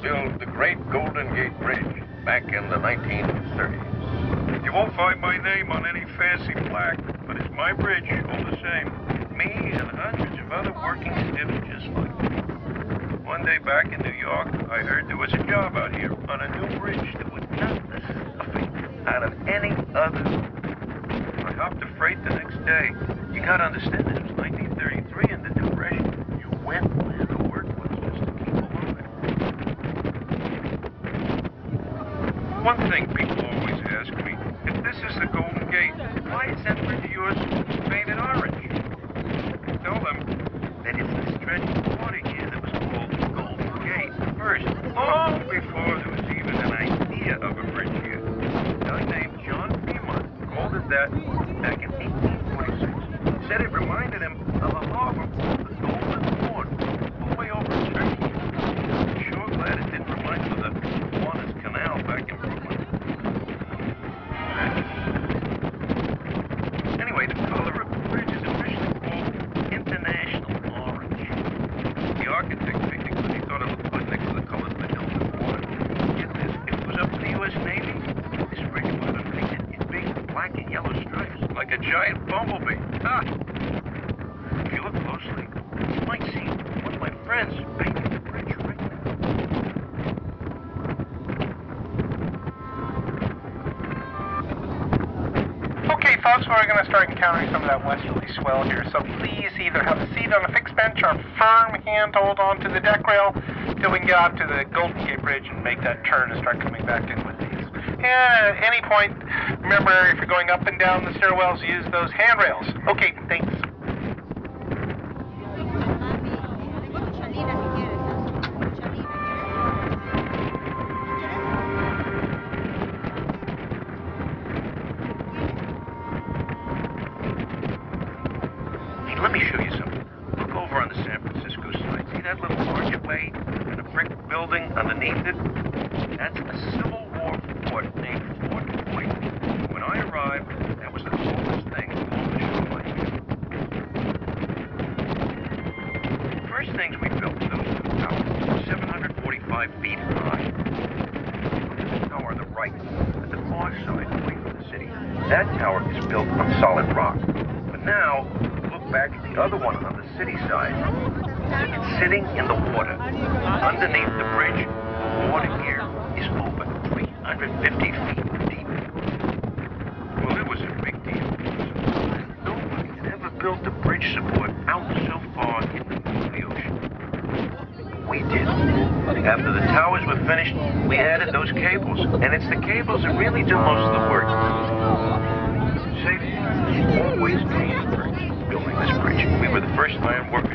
build the Great Golden Gate Bridge back in the 1930s. You won't find my name on any fancy plaque, but it's my bridge all the same. Me and hundreds of other working stiffs just like me. One day back in New York, I heard there was a job out here on a new bridge that would knock the stuffing out of any other. I hopped a freight the next day. You gotta understand, this was 1933 in the Depression. You went where the work was just to keep alive. One thing people always ask me, if this is the Golden Gate, why is that bridge of yours painted orange? I tell them that it's the stretch of water here that was called the Golden Gate first, long before there was even an idea of a bridge here. A guy named John Fremont called it that back in 1846. Said it reminded him of a harbor called the Golden Port, all the way over in Turkey. I'm sure glad it didn't remind him of the Kiwanis Canal back in Brooklyn. Anyway, the color of the bridge is officially called International Orange. The architect picked it because he thought it looked good next to the colors of the hills and water. Get this, if it was up to the U.S. Navy, this bridge would have been painted in big black and yellow stripes, like a giant bumblebee. Ah! If you look closely, you might see one of my friends painting the bridge right now. Okay, folks, we're going to start encountering some of that westerly swell here, so please either have a seat on a fixed bench or a firm hand hold on to the deck rail till we can get out to the Golden Gate Bridge and make that turn and start coming back in with these. And at any point, remember, if you're going up and down the stairwells, use those handrails. Okay, thanks. Hey, let me show you something. Look over on the San Francisco side. See that little archway and a brick building underneath it? That's a Civil War fort named Fort Point. When I arrived, that was the tallest thing along the shoreline here. The first things we built were those two towers, 745 feet high. Look at the tower on the right, at the far side, away from the city. That tower is built on solid rock. But now, look back at the other one on the city side. It's sitting in the water, underneath the bridge. The water here is over 350 feet deep. Well, it was a big deal. Nobody had ever built a bridge support out so far in the middle of the ocean. We did. After the towers were finished, we added those cables, and it's the cables that really do most of the work. Safety always came first building this bridge. We were the first iron workers